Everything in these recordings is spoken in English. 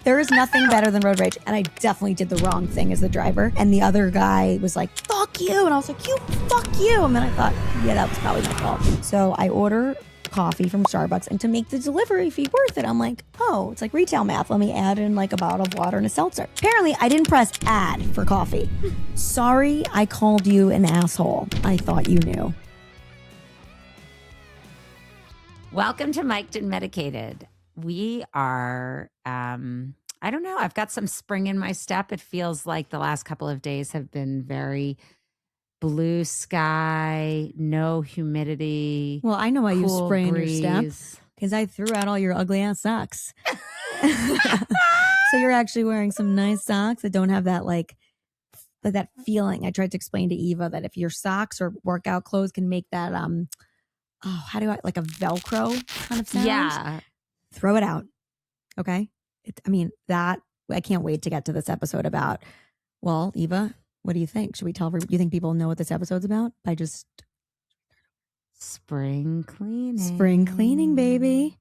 There is nothing better than road rage. And I definitely did the wrong thing as the driver. And the other guy was like, fuck you. And I was like, fuck you. And then I thought, yeah, that was probably my fault. So I order coffee from Starbucks, and to make the delivery fee worth it, I'm like, oh, it's like retail math. Let me add in like a bottle of water and a seltzer. Apparently, I didn't press add for coffee. Sorry, I called you an asshole. I thought you knew. Welcome to Mic'd and Medicated. We are, I don't know, I've got some spring in my step. It feels like the last couple of days have been very blue sky, no humidity. Well, I know why you spray in your step, breeze. because I threw out all your ugly ass socks. So you're actually wearing some nice socks that don't have that like that feeling. I tried to explain to Eva that if your socks or workout clothes can make that how do I like a Velcro kind of sound? Yeah. Throw it out. Okay. That I can't wait to get to this episode about. Well, Eva, what do you think? Should we tell her? Do you think people know what this episode's about? By just spring cleaning. Spring cleaning, baby.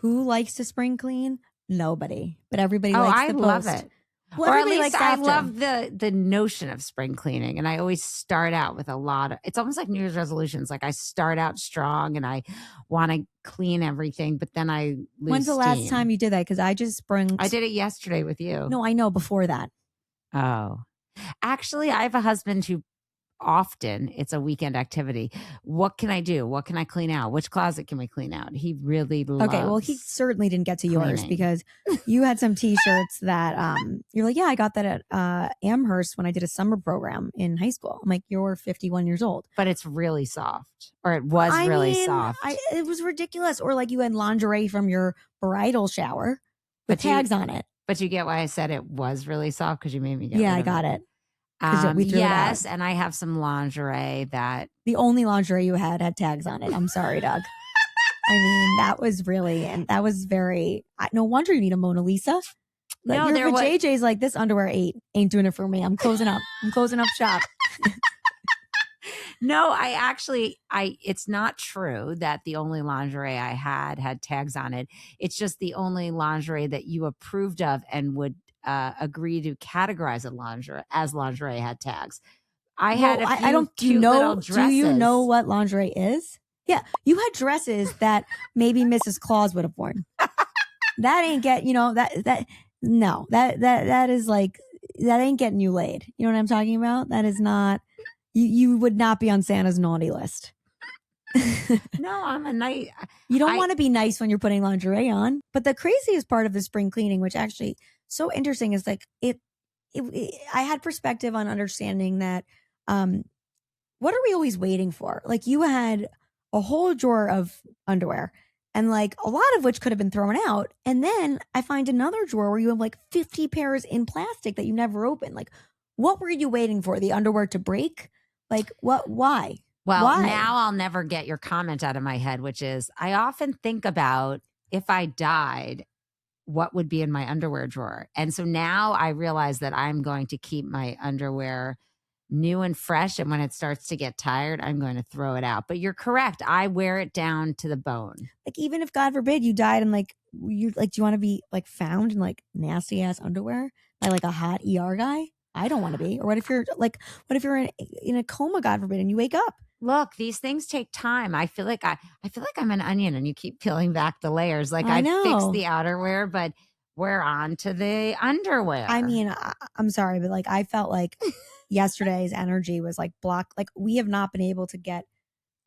Who likes to spring clean? Nobody. But everybody likes to post. Love it. Well, or at everybody least likes I after. love the notion of spring cleaning. And I always start out with a lot of, it's almost like New Year's resolutions. Like I start out strong and I want to clean everything, but then I lose When's the last time you did that? Because I just I did it yesterday with you. No, I know before that. Oh. Actually, I have a husband who often it's a weekend activity. What can I do? What can I clean out? Which closet can we clean out? He really loves. Okay, well, he certainly didn't get to yours cleaning. because you had some T-shirts that you're like, yeah, I got that at Amherst when I did a summer program in high school. I'm like, you're 51 years old, but it's really soft, or it was really soft. It was ridiculous. Or like you had lingerie from your bridal shower with tags on it. But you get why I said it was really soft because you made me get Yeah, rid I of got it. We threw yes, it out. and I have some lingerie that the only lingerie you had tags on it. I'm sorry, Doug. I mean, that was really, and that was very. No wonder you need a Mona Lisa. No, your JJ's like, this underwear ain't doing it for me. I'm closing up. I'm closing up shop. No, it's not true that the only lingerie I had tags on it. It's just the only lingerie that you approved of and would agree to categorize as lingerie had tags. I had a few I don't cute little Do dresses. you know what lingerie is? Yeah, you had dresses that maybe Mrs. Claus would have worn. That ain't that is like, that ain't getting you laid. You know what I'm talking about? That is not, you would not be on Santa's naughty list. No, I'm a nice. You don't want to be nice when you're putting lingerie on. But the craziest part of the spring cleaning, which actually so interesting, is like I had perspective on understanding that what are we always waiting for? Like you had a whole drawer of underwear and like a lot of which could have been thrown out. And then I find another drawer where you have like 50 pairs in plastic that you never opened. Like what were you waiting for? The underwear to break? Like why? Well, Why? now I'll never get your comment out of my head, which is I often think about if I died, what would be in my underwear drawer. And so now I realize that I'm going to keep my underwear new and fresh. And when it starts to get tired, I'm going to throw it out. But you're correct. I wear it down to the bone. Like even if God forbid you died and like you like, do you want to be like found in like nasty ass underwear by like a hot ER guy? I don't want to be. Or what if you're in a coma, God forbid, and you wake up? Look, these things take time. I feel like I'm an onion and you keep peeling back the layers. Like I fixed the outerwear, but we're on to the underwear. I mean, I'm sorry, but like I felt like yesterday's energy was like blocked. Like we have not been able to get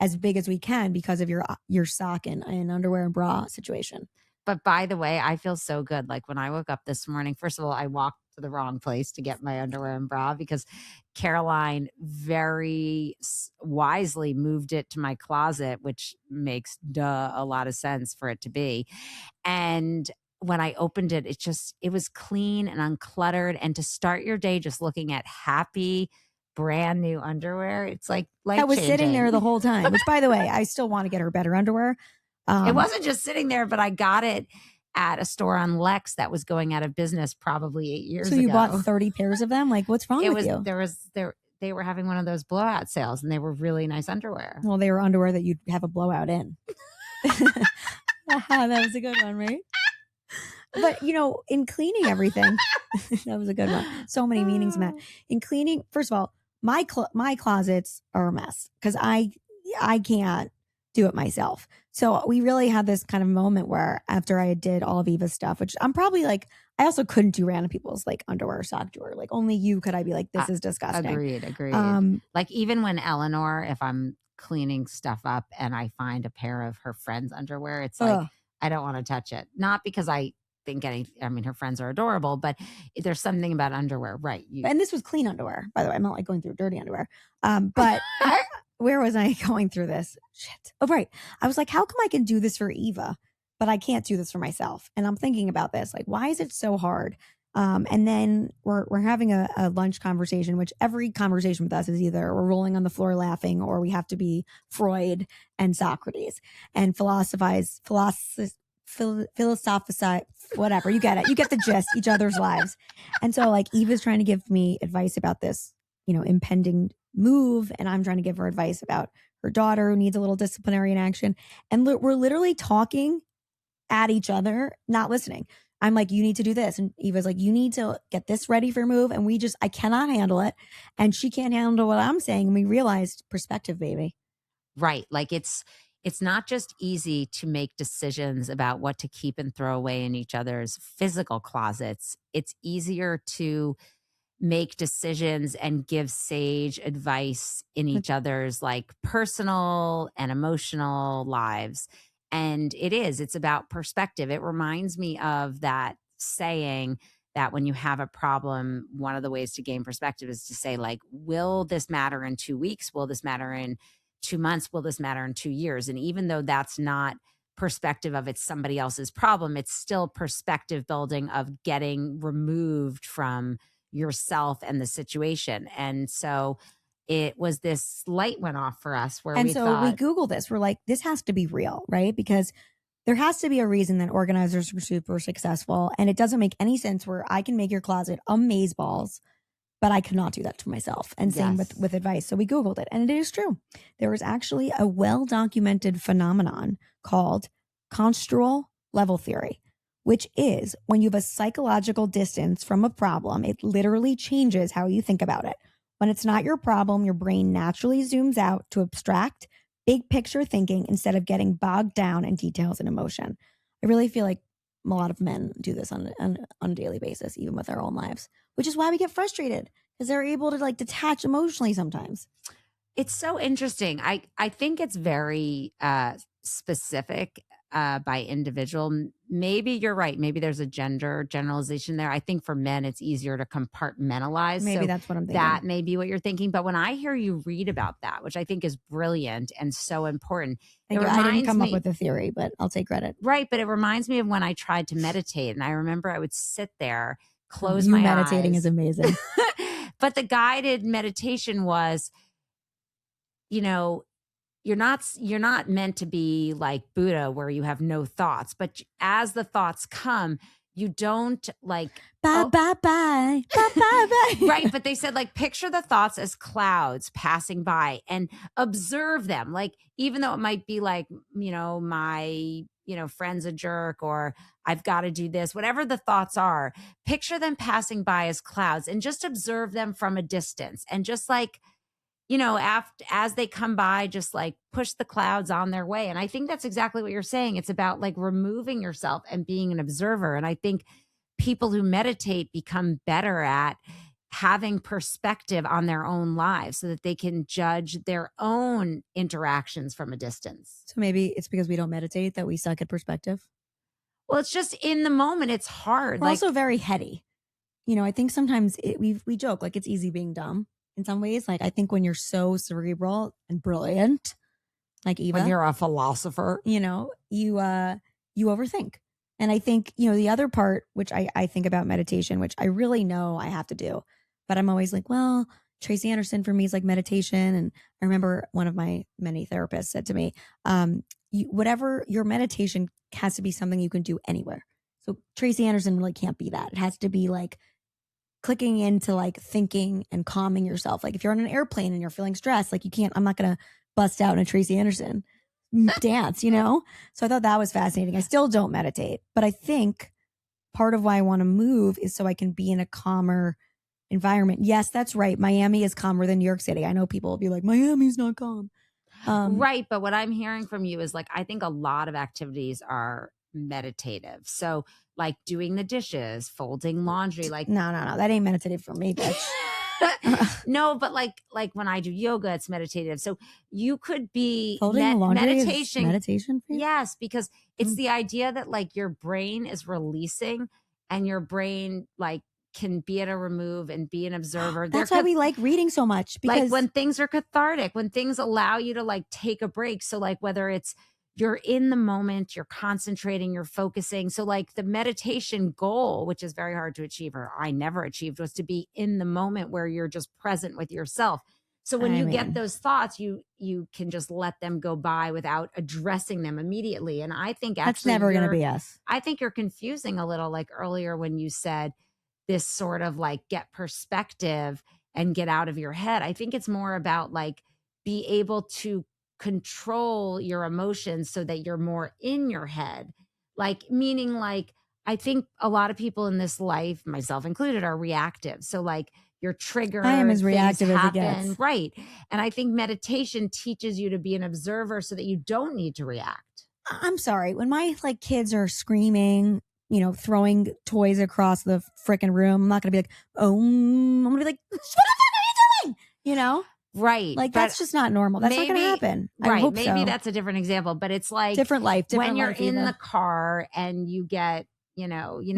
as big as we can because of your sock and underwear and bra situation. But by the way, I feel so good. Like when I woke up this morning, first of all, I walked to the wrong place to get my underwear and bra because Caroline very wisely moved it to my closet, which makes a lot of sense for it to be. And when I opened it, it was clean and uncluttered. And to start your day just looking at happy, brand new underwear, it's like that was sitting there the whole time. Which, by the way, I still want to get her better underwear. It wasn't just sitting there, but I got it at a store on Lex that was going out of business probably 8 years ago. So you bought 30 pairs of them? Like, what's wrong with you? They were having one of those blowout sales, and they were really nice underwear. Well, they were underwear that you'd have a blowout in. That was a good one, right? But in cleaning everything, that was a good one. So many meanings in that. In cleaning, first of all, my closets are a mess because I can't do it myself. So we really had this kind of moment where after I did all of Eva's stuff, which I'm probably like, I also couldn't do random people's like underwear or sock drawer. Like only you could I be like, this is disgusting. Agreed. Like even when Eleanor, if I'm cleaning stuff up and I find a pair of her friend's underwear, it's like, I don't want to touch it. Not because I think her friends are adorable, but there's something about underwear, right? And this was clean underwear, by the way. I'm not like going through dirty underwear. But where was I going through this? Shit. Oh, right. I was like, how come I can do this for Eva, but I can't do this for myself? And I'm thinking about this, like, why is it so hard? And then we're having a lunch conversation, which every conversation with us is either we're rolling on the floor laughing or we have to be Freud and Socrates and philosophize, whatever. You get it. You get the gist, each other's lives. And so like Eva's trying to give me advice about this, impending move. And I'm trying to give her advice about her daughter who needs a little disciplinary action. And we're literally talking at each other, not listening. I'm like, you need to do this. And Eva's like, you need to get this ready for your move. And I cannot handle it. And she can't handle what I'm saying. And we realized perspective, baby. Right. Like it's not just easy to make decisions about what to keep and throw away in each other's physical closets. It's easier to make decisions and give sage advice in each other's like personal and emotional lives. And it's about perspective. It reminds me of that saying that when you have a problem, one of the ways to gain perspective is to say like, will this matter in 2 weeks? Will this matter in 2 months? Will this matter in 2 years? And even though that's not perspective of it's somebody else's problem, it's still perspective building of getting removed from yourself and the situation. And so it was this light went off for us where we Googled this. We're like, this has to be real, right? Because there has to be a reason that organizers are super successful. And it doesn't make any sense where I can make your closet amazeballs, but I cannot do that to myself. And same with advice. So we Googled it and it is true. There is actually a well-documented phenomenon called construal level theory, which is when you have a psychological distance from a problem, it literally changes how you think about it. When it's not your problem, your brain naturally zooms out to abstract, big picture thinking instead of getting bogged down in details and emotion. I really feel like a lot of men do this on a daily basis, even with our own lives, which is why we get frustrated because they're able to like detach emotionally sometimes. It's so interesting. I think it's very specific by individual. Maybe you're right. Maybe there's a gender generalization there. I think for men, it's easier to compartmentalize. Maybe that's what I'm thinking. That may be what you're thinking. But when I hear you read about that, which I think is brilliant and so important. I didn't come up with the theory, but I'll take credit. Right. But it reminds me of when I tried to meditate. And I remember I would sit there, close my eyes. Meditating is amazing. But the guided meditation was, you're not meant to be like Buddha where you have no thoughts, but as the thoughts come, you don't like bye. Right. But they said like picture the thoughts as clouds passing by and observe them. Like, even though it might be like, my, friend's a jerk or I've got to do this, whatever the thoughts are, picture them passing by as clouds and just observe them from a distance and just like, as they come by, just like push the clouds on their way. And I think that's exactly what you're saying. It's about like removing yourself and being an observer. And I think people who meditate become better at having perspective on their own lives so that they can judge their own interactions from a distance. So maybe it's because we don't meditate that we suck at perspective. Well, it's just in the moment, it's hard. We're also very heady. I think sometimes we joke like it's easy being dumb. In some ways, like I think when you're so cerebral and brilliant, like Eva, when you're a philosopher, you overthink. And I think, the other part, which I think about meditation, which I really know I have to do, but I'm always like, well, Tracy Anderson for me is like meditation. And I remember one of my many therapists said to me, whatever your meditation has to be something you can do anywhere. So Tracy Anderson really can't be that. It has to be like clicking into like thinking and calming yourself. Like if you're on an airplane and you're feeling stressed, like I'm not going to bust out in a Tracy Anderson dance, So I thought that was fascinating. I still don't meditate, but I think part of why I want to move is so I can be in a calmer environment. Yes, that's right. Miami is calmer than New York City. I know people will be like, Miami's not calm. Right. But what I'm hearing from you is like, I think a lot of activities are meditative. So like doing the dishes, folding laundry, like no, that ain't meditative for me, bitch. No, but like when I do yoga, it's meditative. So you could be folding laundry meditation. Is meditation for you? Yes, because it's the idea that like your brain is releasing and your brain like can be at a remove and be an observer. That's why we like reading so much, because like when things are cathartic, when things allow you to like take a break. So like whether it's you're in the moment, you're concentrating, you're focusing. So like the meditation goal, which is very hard to achieve, or I never achieved, was to be in the moment where you're just present with yourself. So when you get those thoughts, you can just let them go by without addressing them immediately. And I think actually that's never going to be us. I think you're confusing a little, like earlier when you said this sort of like get perspective and get out of your head. I think it's more about like be able to control your emotions so that you're more in your head. Like meaning like, I think a lot of people in this life, myself included, are reactive. So like you're triggered. I am as reactive as it gets. Right. And I think meditation teaches you to be an observer so that you don't need to react. I'm sorry. When my like kids are screaming, throwing toys across the freaking room, I'm not going to be like, oh, I'm going to be like, what the fuck are you doing? Right. Like that's just not normal. That's not going to happen. I hope maybe so. That's a different example, but it's like different life. When you're in the car and you get, have you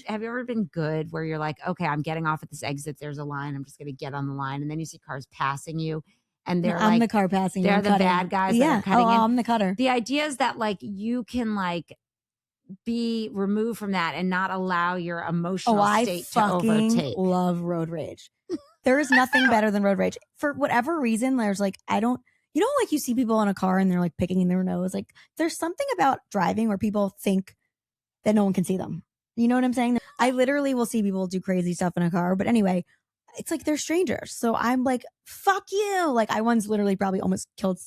ever been good where you're like, okay, I'm getting off at this exit. There's a line. I'm just going to get on the line. And then you see cars passing you and they're I'm the car passing. They're the bad guys. Yeah. That are cutting in. I'm the cutter. The idea is that like you can like be removed from that and not allow your emotional state to overtake. I love road rage. There is nothing better than road rage. For whatever reason, there's like, like you see people in a car and they're like picking their nose. Like there's something about driving where people think that no one can see them. You know what I'm saying? I literally will see people do crazy stuff in a car. But anyway, it's like they're strangers. So I'm like, fuck you. Like I once literally probably almost killed.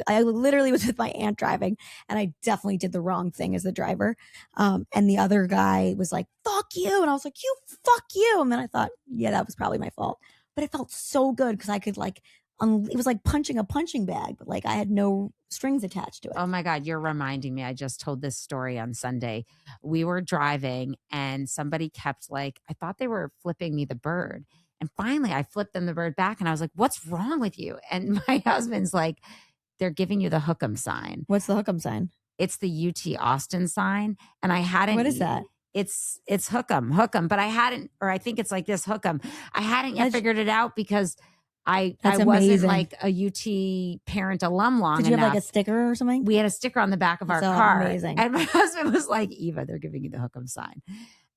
I literally was with my aunt driving and I definitely did the wrong thing as the driver. And the other guy was like, fuck you. And I was like, fuck you. And then I thought, yeah, that was probably my fault. But it felt so good because I could like, it was like punching a punching bag, but like I had no strings attached to it. Oh my God, you're reminding me. I just told this story on Sunday. We were driving and somebody kept like, I thought they were flipping me the bird. And finally I flipped them the bird back and I was like, what's wrong with you? And my husband's like, they're giving you the hook'em sign. What's the hook'em sign? It's the UT Austin sign. And I hadn't. What is that? It's hook'em, but I hadn't, or I think it's like this hook'em. I hadn't yet figured it out because I wasn't like a UT parent alum long enough. Did you have like a sticker or something? We had a sticker on the back of our car. Amazing. And my husband was like, Eva, they're giving you the hook'em sign.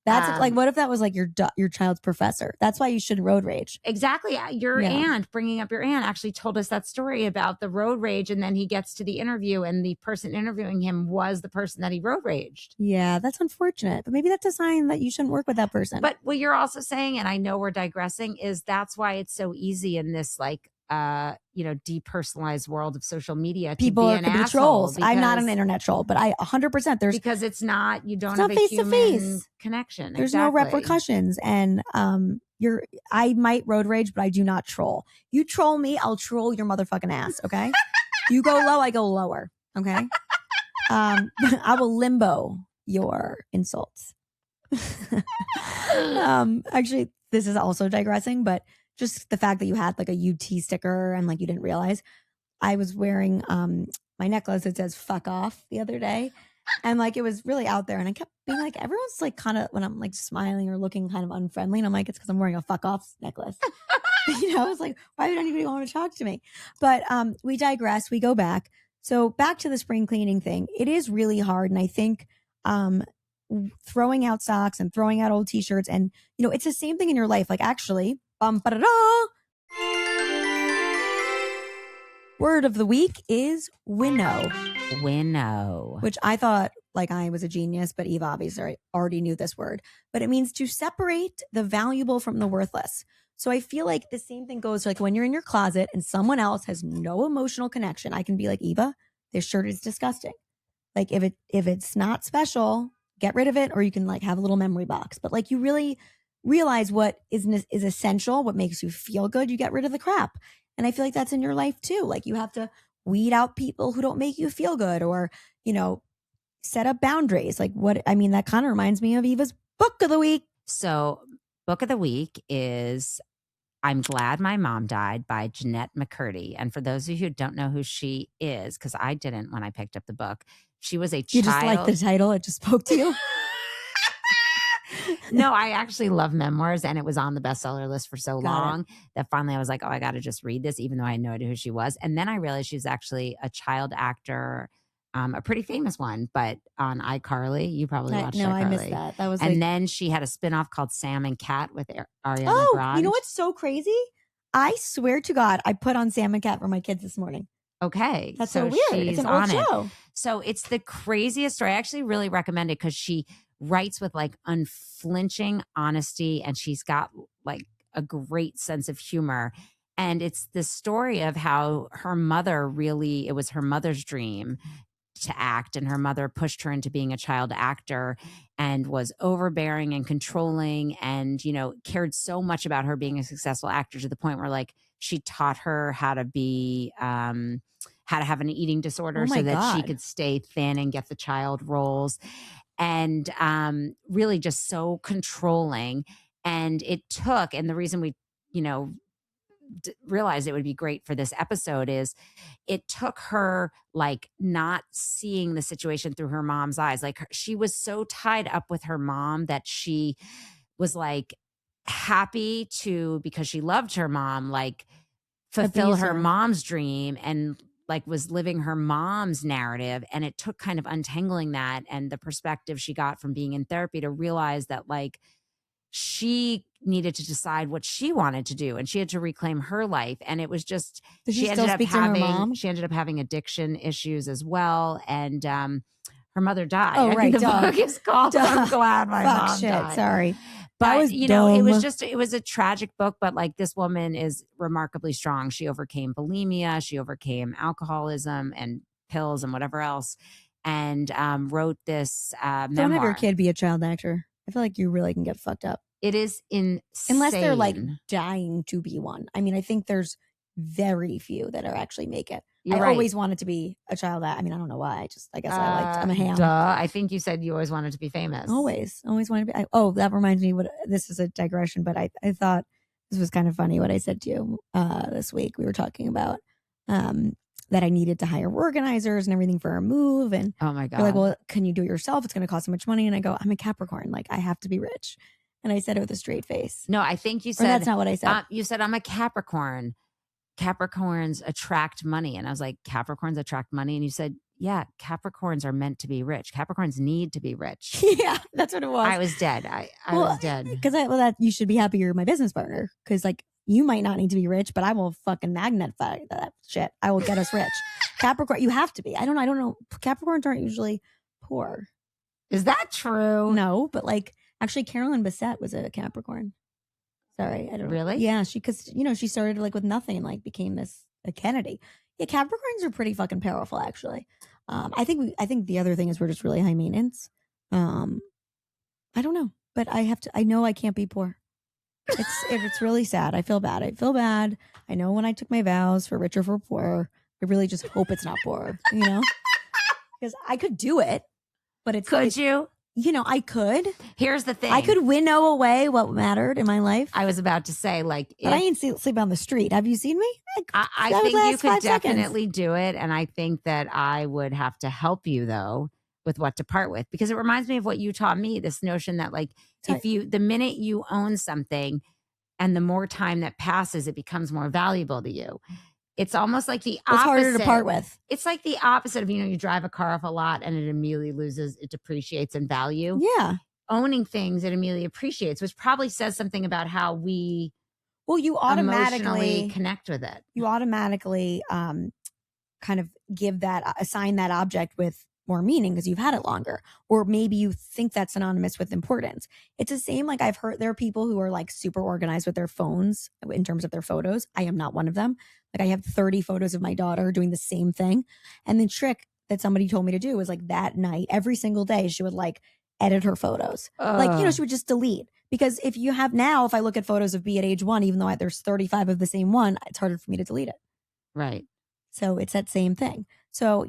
That's like, what if that was like your child's professor? That's why you shouldn't road rage. Exactly. Your aunt, bringing up your aunt, actually told us that story about the road rage. And then he gets to the interview and the person interviewing him was the person that he road raged. Yeah, that's unfortunate. But maybe that's a sign that you shouldn't work with that person. But what you're also saying, and I know we're digressing, is that's why it's so easy in this like, depersonalized world of social media. People could be trolls. I'm not an internet troll, but I 100% because it's not, you don't have a human connection. There's no repercussions. And I might road rage, but I do not troll. You troll me, I'll troll your motherfucking ass. Okay. You go low, I go lower. Okay. I will limbo your insults. Actually, this is also digressing, but just the fact that you had like a UT sticker and like you didn't realize. I was wearing my necklace that says fuck off the other day. And like it was really out there. And I kept being like, everyone's like kind of, when I'm like smiling or looking kind of unfriendly. And I'm like, it's because I'm wearing a fuck off necklace. It's like, why would anybody want to talk to me? But we digress. We go back. So back to the spring cleaning thing. It is really hard. And I think throwing out socks and throwing out old t-shirts and, it's the same thing in your life. Like actually, word of the week is winnow. Winnow. Which I thought like I was a genius, but Eve obviously already knew this word. But it means to separate the valuable from the worthless. So I feel like the same thing goes like when you're in your closet and someone else has no emotional connection. I can be like, Eva, this shirt is disgusting. Like if it's not special, get rid of it or you can like have a little memory box. But like you really realize what is essential, what makes you feel good. You get rid of the crap. And I feel like that's in your life too. Like you have to weed out people who don't make you feel good or, you know, set up boundaries. Like that kind of reminds me of Eva's book of the week. So book of the week is I'm Glad My Mom Died by Jennette McCurdy. And for those of you who don't know who she is, because I didn't when I picked up the book, she was a child. You just like the title. It just spoke to you. No, I actually love memoirs, and it was on the bestseller list for so long that finally I was like, oh, I got to just read this, even though I had no idea who she was. And then I realized she's actually a child actor, a pretty famous one, but on iCarly. You probably watched iCarly. I missed that. That was and then she had a spinoff called Sam and Cat with Ariana Grande. You know what's so crazy? I swear to God, I put on Sam and Cat for my kids this morning. Okay. That's so weird. It's an old show. So it's the craziest story. I actually really recommend it because she writes with like unflinching honesty and she's got like a great sense of humor. And it's the story of how her mother it was her mother's dream to act, and her mother pushed her into being a child actor and was overbearing and controlling and, you know, cared so much about her being a successful actor to the point where like she taught her how to have an eating disorder so that she could stay thin and get the child roles. And really just so controlling. And the reason we, you know, realized it would be great for this episode is it took her like not seeing the situation through her mom's eyes. Like she was so tied up with her mom that she was like happy to, because she loved her mom, like fulfill her mom's dream and like was living her mom's narrative. And it took kind of untangling that and the perspective she got from being in therapy to realize that like she needed to decide what she wanted to do and she had to reclaim her life. And it was just, she ended up having addiction issues as well. And her mother died. Oh, right. The book is called I'm Glad My Mom Died. Sorry. But, you know, it was a tragic book, but like this woman is remarkably strong. She overcame bulimia. She overcame alcoholism and pills and whatever else. And wrote this memoir. Don't have your kid be a child actor. I feel like you really can get fucked up. It is insane. Unless they're like dying to be one. I mean, I think there's very few that are actually make it. I always wanted to be a child. I mean, I don't know why. I guess I'm a ham. I think you said you always wanted to be famous. Always wanted to be. That reminds me. This is a digression, but I thought this was kind of funny what I said to you this week. We were talking about that I needed to hire organizers and everything for our move. And oh my God, you're like, well, can you do it yourself? It's going to cost so much money. And I go, I'm a Capricorn. Like I have to be rich. And I said it with a straight face. No, I think you said that's not what I said. You said I'm a Capricorn. Capricorns attract money. And I was like, Capricorns attract money? And you said, yeah, Capricorns are meant to be rich. Capricorns need to be rich. Yeah, that's what it was. I was dead. I was dead. Because that you should be happy you're my business partner. Because like you might not need to be rich, but I will fucking magnify that shit. I will get us rich. Capricorn, you have to be. I don't know. Capricorns aren't usually poor. Is that true? No, but like actually Carolyn Bessette was a Capricorn. Sorry, I don't really. Yeah, because she started like with nothing and like became a Kennedy. Yeah, Capricorns are pretty fucking powerful, actually. I think the other thing is we're just really high maintenance. I don't know, but I know I can't be poor. It's really sad. I feel bad. I know when I took my vows for richer for poorer, I really just hope it's not poor. Because I could do it, but could you? I could. Here's the thing. I could winnow away what mattered in my life. I was about to say, like, but I ain't sleep on the street. Have you seen me? I think you could definitely do it. And I think that I would have to help you, though, with what to part with. Because it reminds me of what you taught me, this notion that, like, the minute you own something and the more time that passes, it becomes more valuable to you. It's almost like the opposite. It's harder to part with. It's like the opposite of, you drive a car off a lot and it immediately it depreciates in value. Yeah. Owning things, it immediately appreciates, which probably says something about how we you automatically connect with it. You automatically kind of assign that object with more meaning because you've had it longer. Or maybe you think that's synonymous with importance. It's the same, like I've heard there are people who are like super organized with their phones in terms of their photos. I am not one of them. Like I have 30 photos of my daughter doing the same thing. And the trick that somebody told me to do was like that night, every single day, she would like edit her photos. Like, she would just delete. Because if I look at photos of B at age 1, even though there's 35 of the same one, it's harder for me to delete it. Right. So it's that same thing. So,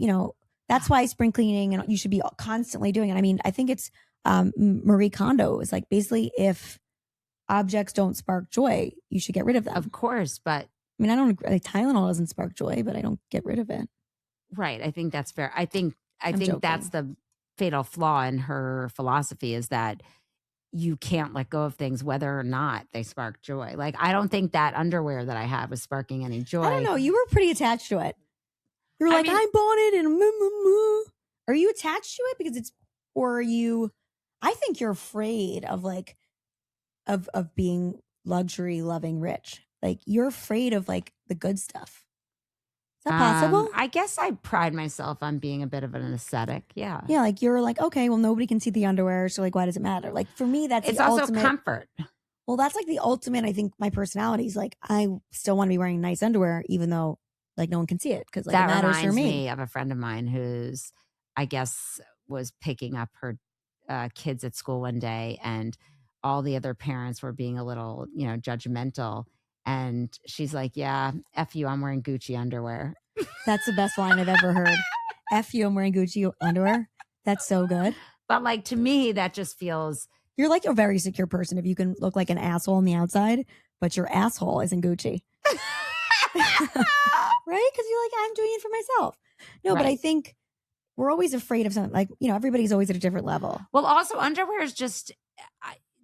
that's why spring cleaning, and you should be constantly doing it. I mean, I think it's Marie Kondo is like, basically, if objects don't spark joy, you should get rid of them. Of course, but I mean, I don't like Tylenol doesn't spark joy, but I don't get rid of it. Right. I think that's fair. I think joking. That's the fatal flaw in her philosophy, is that you can't let go of things whether or not they spark joy. Like, I don't think that underwear that I have was sparking any joy. I don't know. You were pretty attached to it. You were like, I bought it and Are you attached to it because or are you? I think you're afraid of of being luxury loving rich. Like, you're afraid of like the good stuff. Is that possible? I guess I pride myself on being a bit of an ascetic. Yeah. Yeah. Like, you're like, okay, well, nobody can see the underwear. So like, why does it matter? Like, for me, it's also ultimate comfort. Well, that's like the ultimate. I think my personality is like, I still want to be wearing nice underwear, even though like no one can see it. Cause like that it matters reminds for me of a friend of mine who's, I guess, was picking up her kids at school one day, and all the other parents were being a little, judgmental. And she's like, yeah, F you, I'm wearing Gucci underwear. That's the best line I've ever heard. F you, I'm wearing Gucci underwear. That's so good. But like, to me, that just feels... You're like a very secure person if you can look like an asshole on the outside, but your asshole isn't Gucci. Right? Because you're like, I'm doing it for myself. No, right. But I think we're always afraid of something. Like, everybody's always at a different level. Well, also, underwear is just...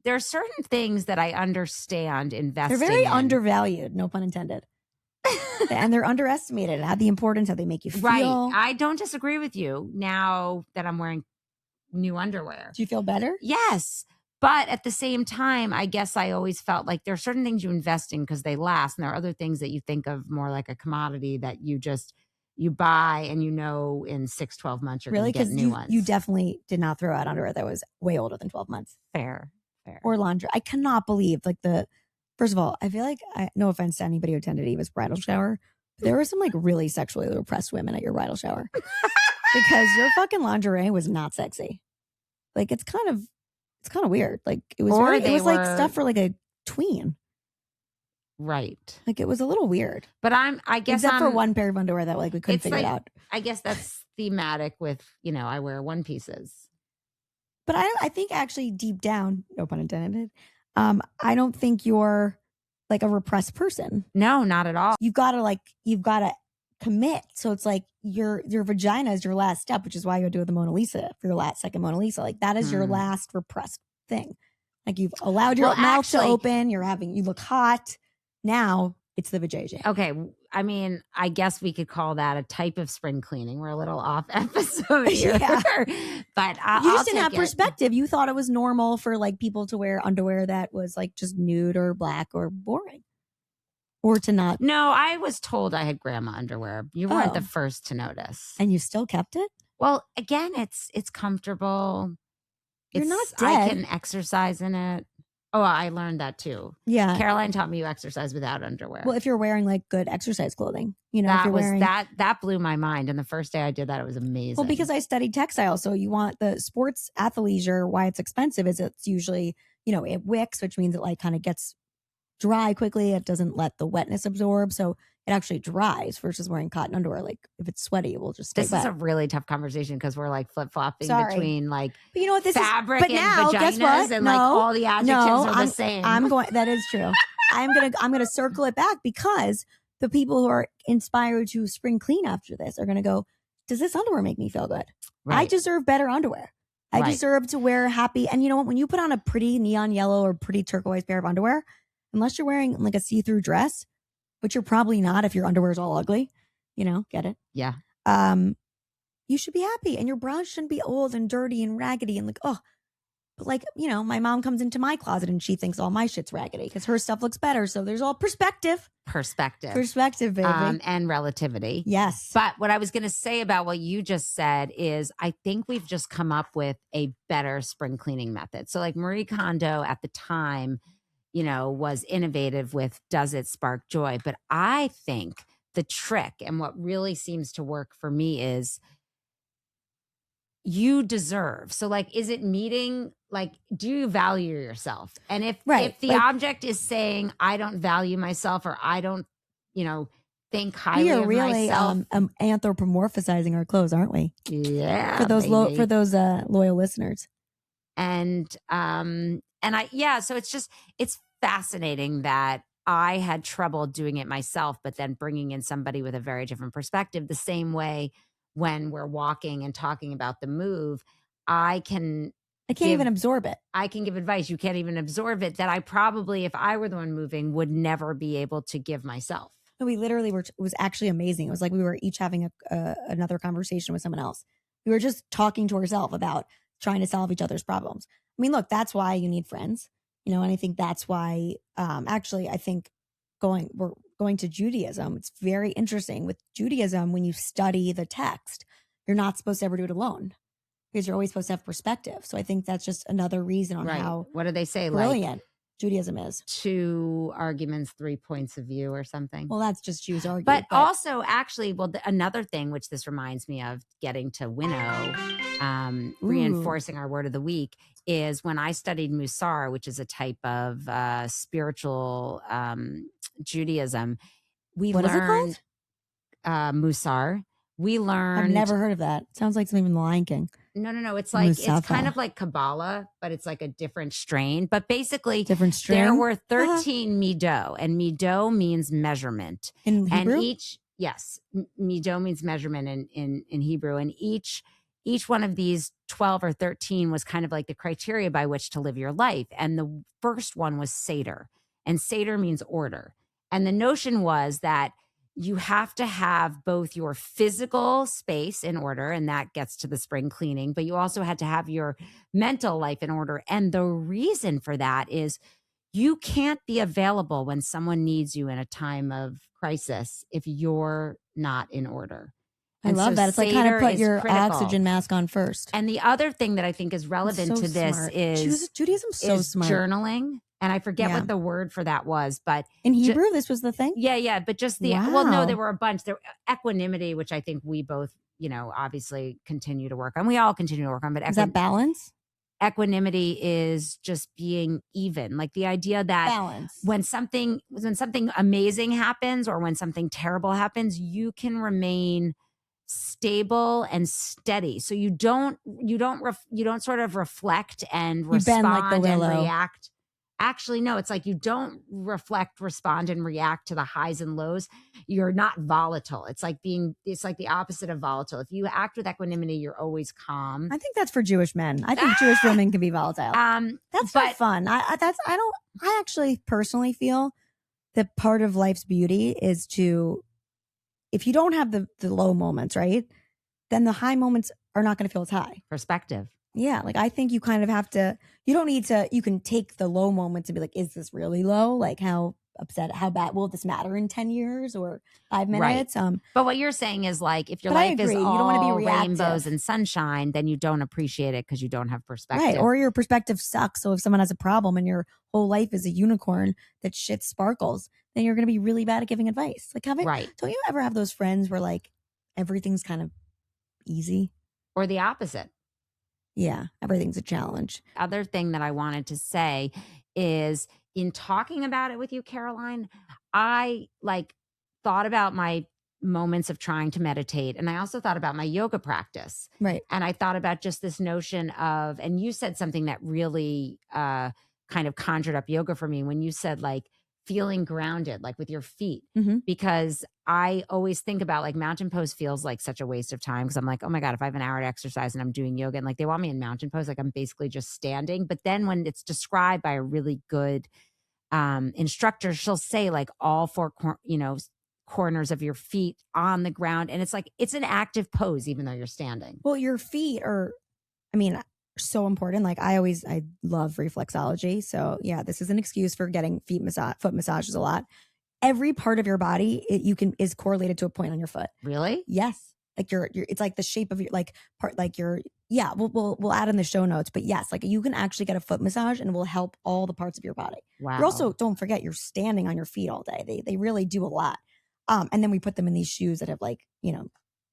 there are certain things that I understand investing in. They're very undervalued, no pun intended. And they're underestimated. How the importance, how they make you feel. Right. I don't disagree with you now that I'm wearing new underwear. Do you feel better? Yes. But at the same time, I guess I always felt like there are certain things you invest in because they last. And there are other things that you think of more like a commodity that you buy and in 6-12 months you're going to get new ones. You definitely did not throw out underwear that was way older than 12 months. Fair. Or laundry. I cannot believe first of all, I feel like, no offense to anybody who attended Eva's bridal shower, but there were some like really sexually repressed women at your bridal shower because your fucking lingerie was not sexy. Like, it's kind of weird. Like, it was like stuff for like a tween. Right. Like, it was a little weird. But I guess for one pair of underwear that like we couldn't figure it out. I guess that's thematic with, I wear one pieces. But I think actually deep down, no pun intended, I don't think you're like a repressed person. No, not at all. You've got to commit. So it's like your vagina is your last step, which is why you do the Mona Lisa for your second Mona Lisa. Like, that is your last repressed thing. Like, you've allowed your mouth to open. You look hot. Now it's the vajayjay. Okay. I mean, I guess we could call that a type of spring cleaning. We're a little off episode here. Yeah. But you just didn't have perspective. You thought it was normal for like people to wear underwear that was like just nude or black or boring. Or to not. No, I was told I had grandma underwear. You weren't the first to notice. And you still kept it? Well, again, it's comfortable. You're not dead. I can exercise in it. Oh, I learned that too. Yeah. Caroline taught me you exercise without underwear. Well, if you're wearing like good exercise clothing, that blew my mind. And the first day I did that, it was amazing. Well, because I studied textile. So you want the sports athleisure, why it's expensive is it's usually, it wicks, which means it like kind of gets dry quickly. It doesn't let the wetness absorb. So it actually dries versus wearing cotton underwear. Like, if it's sweaty, it will just stay wet. This is a really tough conversation because we're like flip-flopping between like fabric and vaginas, guess what? and like all the adjectives are the same. That is true. I'm gonna circle it back because the people who are inspired to spring clean after this are gonna go, does this underwear make me feel good? Right. I deserve better underwear. I deserve to wear happy. And you know what? When you put on a pretty neon yellow or pretty turquoise pair of underwear, unless you're wearing like a see-through dress, which you're probably not if your underwear is all ugly, get it? Yeah. You should be happy, and your bras shouldn't be old and dirty and raggedy and like, but like, my mom comes into my closet and she thinks all my shit's raggedy because her stuff looks better. So there's all perspective, baby. And relativity. Yes. But what I was going to say about what you just said is I think we've just come up with a better spring cleaning method. So like Marie Kondo at the time, was innovative with does it spark joy? But I think the trick and what really seems to work for me is you deserve. So like, is it meeting, like, do you value yourself? And if the like, object is saying, I don't value myself, or I don't, think highly we are of really myself. anthropomorphizing our clothes, aren't we? Yeah. For those loyal listeners. And so it's fascinating that I had trouble doing it myself, but then bringing in somebody with a very different perspective. The same way when we're walking and talking about the move, I can't even absorb it. I can give advice. You can't even absorb it, that I probably, if I were the one moving, would never be able to give myself. No, we literally it was actually amazing. It was like we were each having another conversation with someone else. We were just talking to ourselves about trying to solve each other's problems. I mean, look, that's why you need friends, and I think that's why, actually, I think we're going to Judaism. It's very interesting with Judaism. When you study the text, you're not supposed to ever do it alone, because you're always supposed to have perspective. So I think that's just another reason on how, what do they say? Brilliant. Like, Judaism is 2 arguments, 3 points of view or something. Well, that's just Jews arguing. But also, actually, another thing which this reminds me of, getting to Winnow, reinforcing our word of the week, is when I studied Musar, which is a type of spiritual Judaism. What is it called? Musar. We learned. I've never heard of that. Sounds like something from The Lion King. No. It's like Musafa. It's kind of like Kabbalah, but it's like a different strain. But basically, there were 13 mido, and mido means measurement. In Hebrew? And mido means measurement in Hebrew. And each one of these 12 or 13 was kind of like the criteria by which to live your life. And the first one was Seder. And Seder means order. And the notion was that you have to have both your physical space in order, and that gets to the spring cleaning, but you also had to have your mental life in order. And the reason for that is you can't be available when someone needs you in a time of crisis if you're not in order. I love that. It's like kind of put your oxygen mask on first. And the other thing that I think is relevant to this is Judaism's so smart. Journaling. And I forget what the word for that was, but in Hebrew, this was the thing. Yeah. But just well, no, there were a bunch. There equanimity, which I think we both, obviously continue to work on. We all continue to work on. But is that balance? Equanimity is just being even. Like the idea that balance. When something amazing happens, or when something terrible happens, you can remain stable and steady. So you don't sort of reflect and respond like and react. Actually, no, it's like you don't reflect, respond, and react to the highs and lows. You're not volatile. It's like the opposite of volatile. If you act with equanimity, you're always calm. I think that's for Jewish men. I think Jewish women can be volatile. That's not fun. I actually personally feel that part of life's beauty is if you don't have the low moments, right, then the high moments are not going to feel as high. Perspective. Yeah, like I think you kind of have to, you don't need to, you can take the low moments and be like, is this really low? Like how bad will this matter in 10 years or 5 minutes? Right. But what you're saying is like, if your life is all you don't want to be rainbows and sunshine, then you don't appreciate it because you don't have perspective. Right, or your perspective sucks. So if someone has a problem and your whole life is a unicorn that shit sparkles, then you're going to be really bad at giving advice. Like don't you ever have those friends where like everything's kind of easy? Or the opposite. Yeah, everything's a challenge. Other thing that I wanted to say is, in talking about it with you, Caroline, I thought about my moments of trying to meditate, and I also thought about my yoga practice. Right. And I thought about just this notion of, and you said something that really kind of conjured up yoga for me when you said like feeling grounded, like with your feet, because I always think about like mountain pose feels like such a waste of time, because I'm like, oh my God, if I have an hour to exercise and I'm doing yoga and like they want me in mountain pose, like I'm basically just standing. But then when it's described by a really good instructor, she'll say like all 4 corners of your feet on the ground, and it's like it's an active pose even though you're standing. Well, your feet are, so important. Like I love reflexology. So yeah, this is an excuse for getting foot massages a lot. Every part of your body is correlated to a point on your foot. Really? Yes. Like it's like the shape of your part, like yeah, we'll add in the show notes, but yes, like you can actually get a foot massage and it will help all the parts of your body. Wow. You're also, don't forget, you're standing on your feet all day. They really do a lot. And then we put them in these shoes that have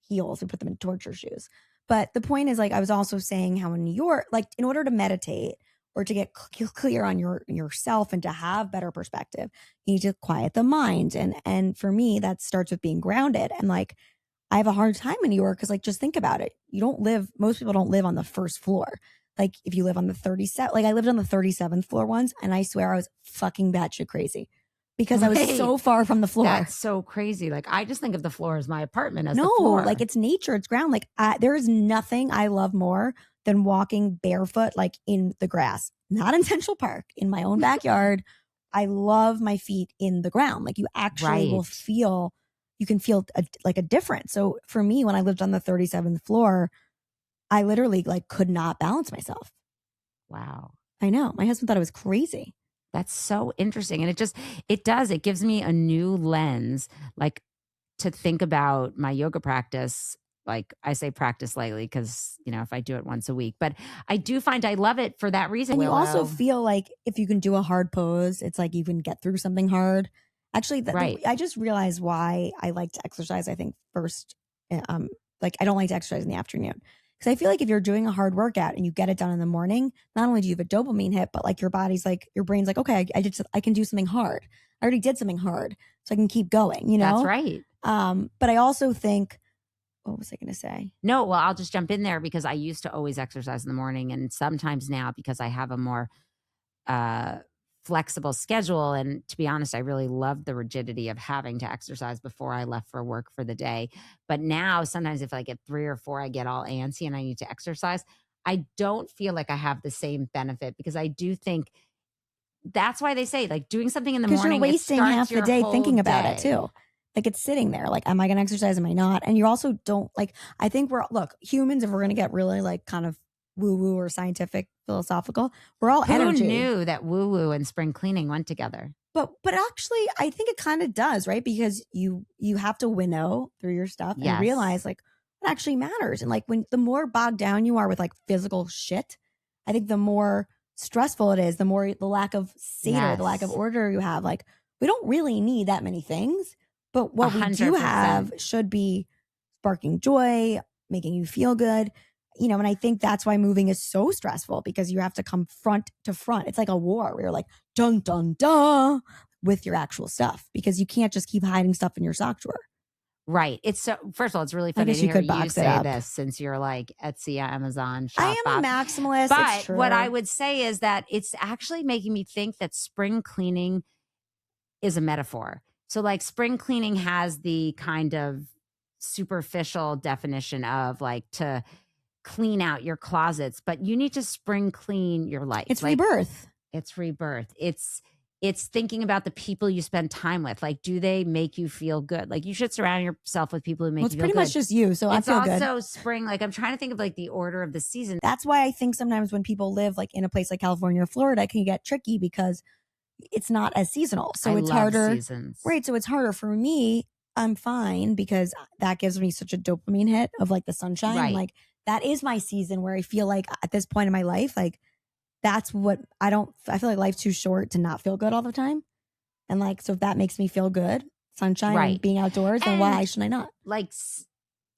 heels. We put them in torture shoes. But the point is, like, I was also saying how in New York, like, in order to meditate or to get clear on yourself and to have better perspective, you need to quiet the mind. And for me, that starts with being grounded. And like, I have a hard time in New York because, like, just think about it. Most people don't live on the first floor. Like, if you live on the 37th, like, I lived on the 37th floor once, and I swear I was fucking batshit crazy because I was so far from the floor. That's so crazy. Like, I just think of the floor as my apartment as the floor. Like, it's nature, it's ground. Like, there is nothing I love more than walking barefoot, like, in the grass, not in Central Park, in my own backyard. I love my feet in the ground. Like, you actually will feel, you can feel a difference. So for me, when I lived on the 37th floor, I literally like could not balance myself. Wow. I know. My husband thought I was crazy. That's so interesting. And it gives me a new lens, like, to think about my yoga practice. Like, I say practice lightly because, if I do it once a week, but I do find I love it for that reason. And you also feel like if you can do a hard pose, it's like you can get through something hard. Actually, I just realized why I like to exercise, I think, first. Like, I don't like to exercise in the afternoon. Because I feel like if you're doing a hard workout and you get it done in the morning, not only do you have a dopamine hit, but like your brain's like, okay, I can do something hard. I already did something hard, so I can keep going, That's right. But I also think, what was I going to say? No, well, I'll just jump in there because I used to always exercise in the morning. And sometimes now, because I have a more flexible schedule. And to be honest, I really loved the rigidity of having to exercise before I left for work for the day. But now sometimes if I get 3 or 4, I get all antsy and I need to exercise. I don't feel like I have the same benefit because I do think that's why they say like doing something in the morning. Because you're wasting half the day thinking about it too. Like, it's sitting there. Like, am I going to exercise? Am I not? And you also don't like, I think humans, if we're going to get really like kind of woo-woo or scientific, philosophical, we're all energy. Who knew that woo-woo and spring cleaning went together? But actually, I think it kind of does, right? Because you have to winnow through your stuff and realize like what actually matters. And like the more bogged down you are with like physical shit, I think the more stressful it is, the lack of Seder, the lack of order you have. Like, we don't really need that many things, but what 100%. We do have should be sparking joy, making you feel good. And I think that's why moving is so stressful because you have to come front to front. It's like a war where you're like, dun, dun, dun, with your actual stuff because you can't just keep hiding stuff in your sock drawer. Right. It's so, first of all, it's really funny to hear you say this since you're like Etsy, Amazon, shop. I am a maximalist. But what I would say is that it's actually making me think that spring cleaning is a metaphor. So like spring cleaning has the kind of superficial definition of like to clean out your closets, but you need to spring clean your life. It's like, rebirth. It's rebirth. It's thinking about the people you spend time with. Like, do they make you feel good? Like, you should surround yourself with people who make you feel good. It's pretty much just you. So I feel good. It's also spring. Like, I'm trying to think of like the order of the season. That's why I think sometimes when people live like in a place like California or Florida, it can get tricky because it's not as seasonal. So it's harder. Seasons. Right. So it's harder for me. I'm fine because that gives me such a dopamine hit of like the sunshine. Right. Like, that is my season where I feel like at this point in my life, like that's what I feel like life's too short to not feel good all the time. And like, so if that makes me feel good, sunshine and being outdoors, then why shouldn't I not? Like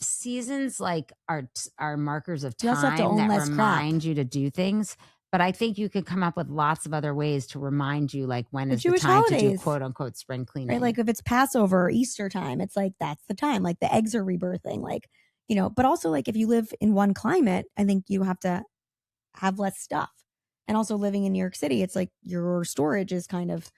seasons like are markers of time that remind you to do things. But I think you could come up with lots of other ways to remind you, like when is the time to do quote unquote spring cleaning. Right? Like if it's Passover or Easter time, it's like that's the time. Like the eggs are rebirthing. Like, but also like if you live in one climate, I think you have to have less stuff. And also living in New York City, it's like your storage is kind of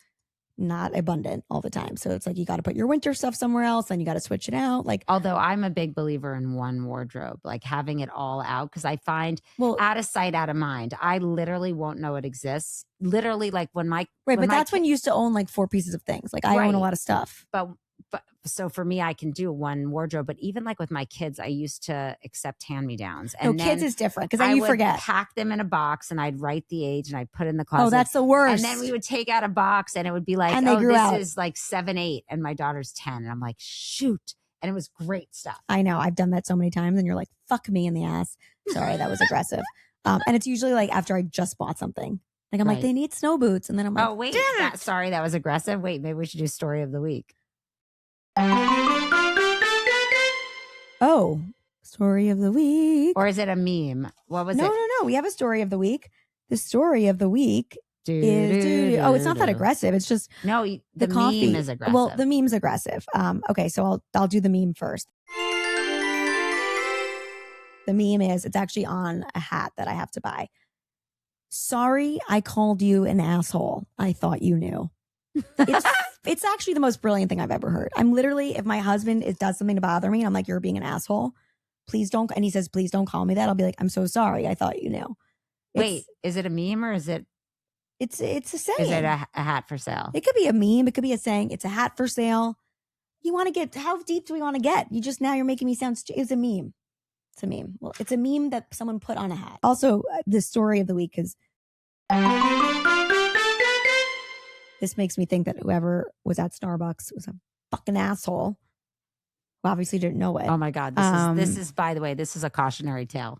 not abundant all the time. So it's like you got to put your winter stuff somewhere else and you got to switch it out. Like, although I'm a big believer in one wardrobe, like having it all out, because I find out of sight, out of mind. I literally won't know it exists. Literally, like when that's when you used to own like 4 pieces of things. Like I own a lot of stuff. But so for me, I can do one wardrobe. But even like with my kids, I used to accept hand-me-downs. And kids is different because then you forget. Pack them in a box and I'd write the age and I'd put it in the closet. Oh, that's the worst. And then we would take out a box and it would be like, is like 7, 8. And my daughter's 10. And I'm like, shoot. And it was great stuff. I know. I've done that so many times. And you're like, fuck me in the ass. Sorry, that was aggressive. And it's usually like after I just bought something. Like I'm like, they need snow boots. And then I'm like, oh, wait. Sorry, that was aggressive. Wait, maybe we should do story of the week. Oh, Story of the week. Or is it a meme? What was it? No. We have a story of the week. The story of the week is oh, it's not that aggressive. It's just the coffee meme is aggressive. Well, the meme's aggressive. Okay, so I'll do the meme first. The meme is it's actually on a hat that I have to buy. Sorry, I called you an asshole. I thought you knew. It's actually the most brilliant thing I've ever heard. I'm literally, if my husband does something to bother me, I'm like, you're being an asshole. Please don't. And he says, please don't call me that. I'll be like, I'm so sorry. I thought you knew. Wait, is it a meme or is it? It's a saying. Is it a hat for sale? It could be a meme. It could be a saying. It's a hat for sale. You want to get, how deep do we want to get? You're making me sound, it's a meme. It's a meme. Well, it's a meme that someone put on a hat. Also, the story of the week is, this makes me think that whoever was at Starbucks was a fucking asshole who obviously didn't know it. Oh my God. This is, by the way, this is a cautionary tale.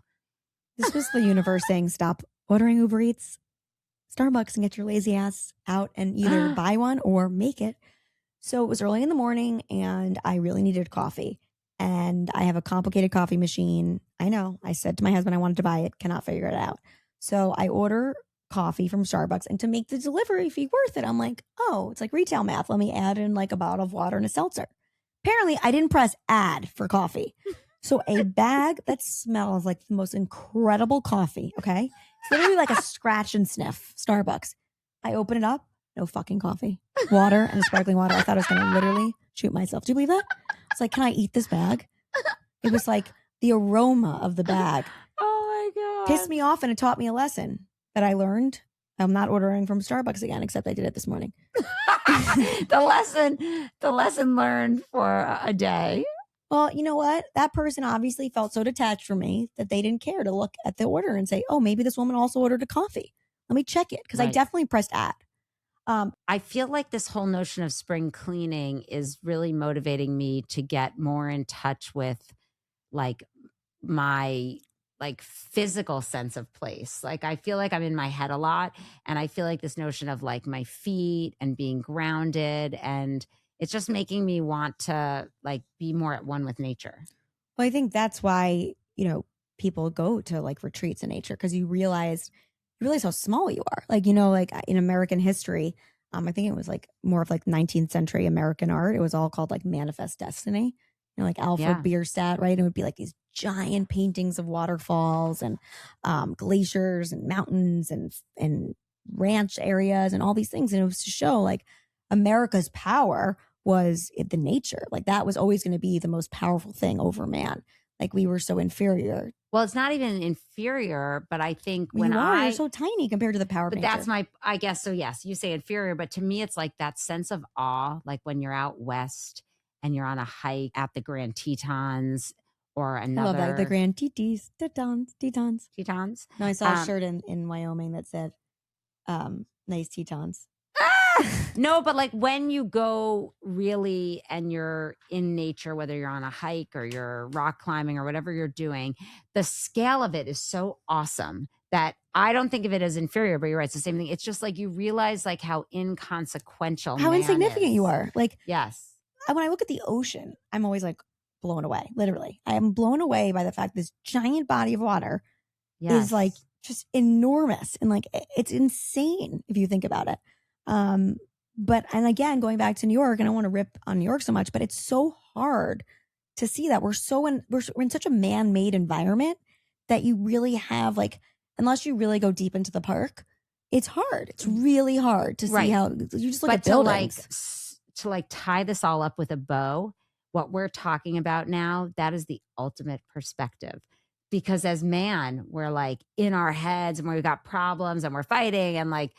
This was the universe saying, stop ordering Uber Eats, Starbucks, and get your lazy ass out and either buy one or make it. So it was early in the morning and I really needed coffee. And I have a complicated coffee machine. I know. I said to my husband I wanted to buy it, cannot figure it out. So I order coffee from Starbucks, and to make the delivery fee worth it, I'm like, oh, it's like retail math. Let me add in like a bottle of water and a seltzer. Apparently, I didn't press add for coffee. So a bag that smells like the most incredible coffee, okay? It's literally like a scratch and sniff Starbucks. I open it up, no fucking coffee. Water and sparkling water. I thought I was going to literally shoot myself. Do you believe that? It's like, can I eat this bag? It was like the aroma of the bag. Oh my God. Pissed me off, and it taught me a lesson that I learned. I'm not ordering from Starbucks again, except I did it this morning. the lesson learned for a day. Well, you know what? That person obviously felt so detached from me that they didn't care to look at the order and say, oh, maybe this woman also ordered a coffee. Let me check it. Because I definitely pressed add. I feel like this whole notion of spring cleaning is really motivating me to get more in touch with like my physical sense of place. Like I feel like I'm in my head a lot, and I feel like this notion of like my feet and being grounded, and it's just making me want to like be more at one with nature. Well, I think that's why, people go to like retreats in nature, because you realize how small you are. Like, like in American history, I think it was like more of like 19th century American art. It was all called like Manifest Destiny. Like Alfred Bierstadt, right? It would be like these giant paintings of waterfalls and glaciers and mountains and ranch areas and all these things. And it was to show like America's power was the nature. Like that was always going to be the most powerful thing over man. Like we were so inferior. Well, it's not even inferior, but I think you're so tiny compared to the power of nature. That's I guess so. Yes, you say inferior, but to me, it's like that sense of awe, like when you're out west and you're on a hike at the Grand Tetons or another. I love that, the Grand Tetons. Tetons. No, I saw a shirt in Wyoming that said, "Nice Tetons." No, but like when you go really and you're in nature, whether you're on a hike or you're rock climbing or whatever you're doing, the scale of it is so awesome that I don't think of it as inferior, but you're right. It's the same thing. It's just like you realize like how inconsequential, how insignificant you are. Like, yes. When I look at the ocean, I'm always like blown away. Literally, I am blown away by the fact this giant body of water is like just enormous, and like it's insane if you think about it. But again, going back to New York, and I don't want to rip on New York so much, but it's so hard to see that we're in such a man-made environment that you really have like, unless you really go deep into the park, it's hard. It's really hard to see how you just look at buildings. To like tie this all up with a bow, what we're talking about now, that is the ultimate perspective. Because as man, we're like in our heads and we've got problems and we're fighting and like,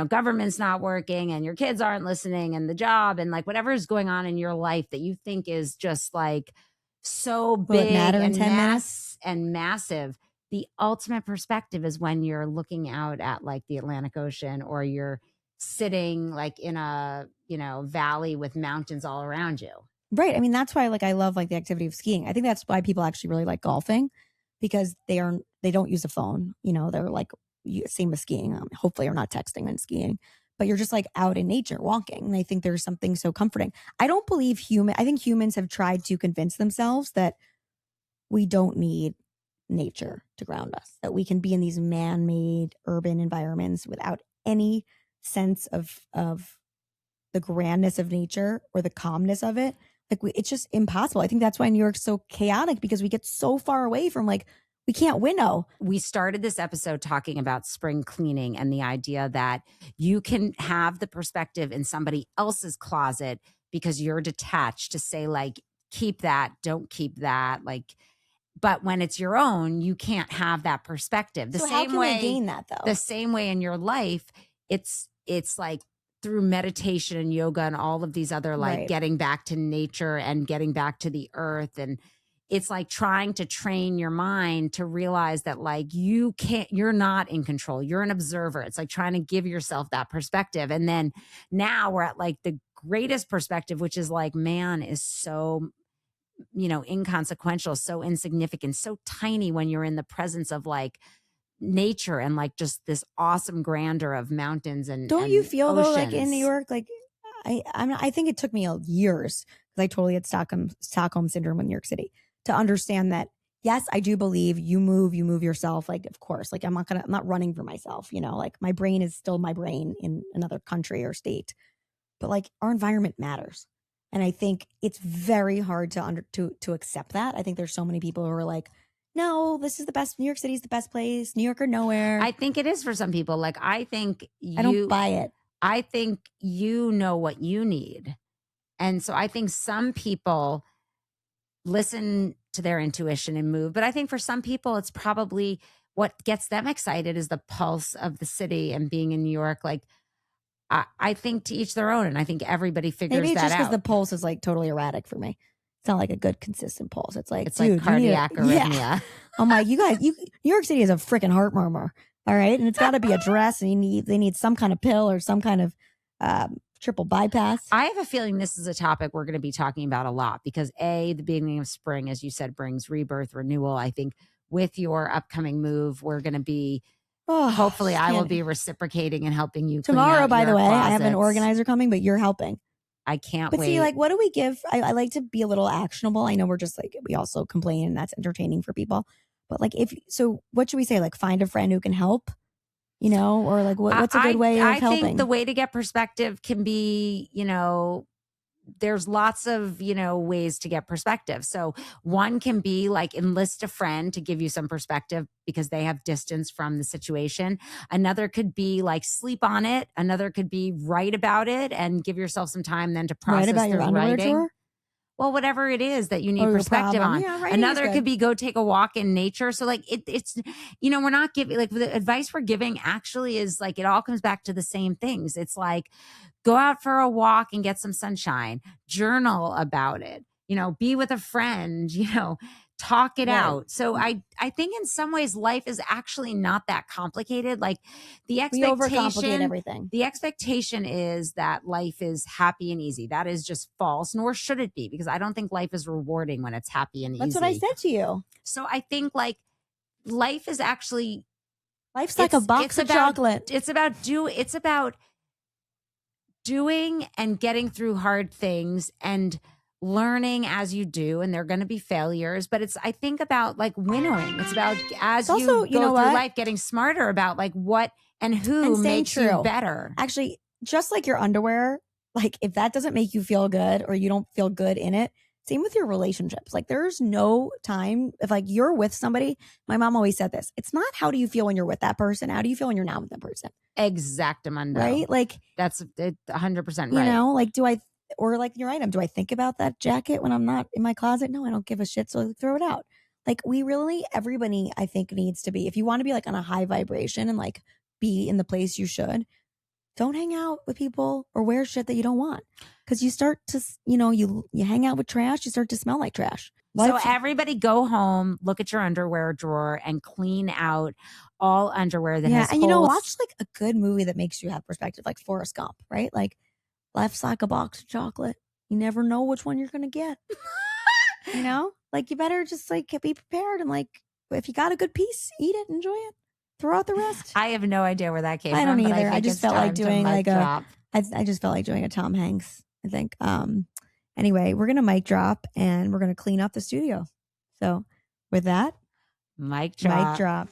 government's not working and your kids aren't listening and the job and like whatever is going on in your life that you think is just like so big and massive. The ultimate perspective is when you're looking out at like the Atlantic Ocean, or you're sitting like in a, valley with mountains all around you. Right. I mean, that's why like I love like the activity of skiing. I think that's why people actually really like golfing. Because they don't use a phone, they're like, same with skiing. Hopefully you're not texting and skiing, but you're just like out in nature walking. And I think there's something so comforting. I think humans have tried to convince themselves that we don't need nature to ground us, that we can be in these man-made urban environments without any sense of the grandness of nature or the calmness of it. Like it's just impossible. I think that's why New York's so chaotic, because we get so far away from like, we can't winnow. We started this episode talking about spring cleaning and the idea that you can have the perspective in somebody else's closet because you're detached to say like, keep that, don't keep that. Like, but when it's your own, you can't have that perspective. The So same how can way, we gain that though? The same way in your life, it's like through meditation and yoga and all of these other like getting back to nature and getting back to the earth. And it's like trying to train your mind to realize that like you're not in control. You're an observer. It's like trying to give yourself that perspective. And then now we're at like the greatest perspective, which is like, man is so, inconsequential, so insignificant, so tiny when you're in the presence of like nature and like just this awesome grandeur of mountains and don't you feel oceans. Though like in New York, like I think it took me years, because I totally had Stockholm syndrome in New York City, to understand that yes, I do believe you move yourself. Like, of course, like I'm not running for myself, like my brain is still my brain in another country or state, but like our environment matters. And I think it's very hard to accept that. I think there's so many people who are like, no, this is the best. New York City is the best place. New York or nowhere. I think it is for some people. Like, I think I don't buy it. I think you know what you need. And so I think some people listen to their intuition and move. But I think for some people, it's probably what gets them excited is the pulse of the city and being in New York. Like, I think to each their own. And I think everybody figures Maybe it's that just because out. the pulse is like totally erratic for me. It's not like a good consistent pulse. It's like, like cardiac arrhythmia. Yeah. I'm like, you guys, New York City is a freaking heart murmur. All right. And it's got to be addressed, and they need some kind of pill or some kind of triple bypass. I have a feeling this is a topic we're going to be talking about a lot because the beginning of spring, as you said, brings rebirth, renewal. I think with your upcoming move, we're going to be, hopefully I will be reciprocating and helping you tomorrow. By the way, closets. I have an organizer coming, but you're helping. I can't wait. But see, like, what do we give? I like to be a little actionable. I know we're just like, we also complain and that's entertaining for people. But like, what should we say? Like, find a friend who can help, or like, what's a good way of helping? I think the way to get perspective can be, there's lots of, ways to get perspective. So one can be like enlist a friend to give you some perspective because they have distance from the situation. Another could be like sleep on it. Another could be write about it and give yourself some time then to process write about your underwear writing. Drawer? Well, whatever it is that you need perspective on. Yeah, another could be go take a walk in nature. So like it's, we're not giving, like the advice we're giving actually is like, it all comes back to the same things. It's like, go out for a walk and get some sunshine, journal about it, be with a friend, talk it out. So I think in some ways life is actually not that complicated. Like the expectation, we overcomplicate everything. The expectation is that life is happy and easy. That is just false, nor should it be, because I don't think life is rewarding when it's happy and easy. That's what I said to you. So I think like life is actually, life's like a box of chocolate. It's about doing and getting through hard things and learning as you do, and they're going to be failures, but I think about like winnowing. It's about as you go through life, getting smarter about like what and who makes you better. Actually, just like your underwear, like if that doesn't make you feel good or you don't feel good in it, same with your relationships. Like there's no time if like you're with somebody. My mom always said this. It's not how do you feel when you're with that person. How do you feel when you're not with that person? Exactamundo. Right? Like that's 100% right. Like or like your item. Do I think about that jacket when I'm not in my closet? No, I don't give a shit. So I throw it out. Like everybody I think needs to be, if you want to be like on a high vibration and like be in the place you should, don't hang out with people or wear shit that you don't want. Cause you start to, you hang out with trash, you start to smell like trash. So everybody go home, look at your underwear drawer and clean out all underwear that has and holes. Watch like a good movie that makes you have perspective, like Forrest Gump, right? Like life's like a box of chocolate. You never know which one you're going to get. Like you better just like be prepared. And like, if you got a good piece, eat it, enjoy it, throw out the rest. I have no idea where that came from. I don't either. I just felt like doing like I just felt like doing a Tom Hanks, I think. Anyway, we're going to mic drop and we're going to clean up the studio. So With that, Mic drop. mic drop.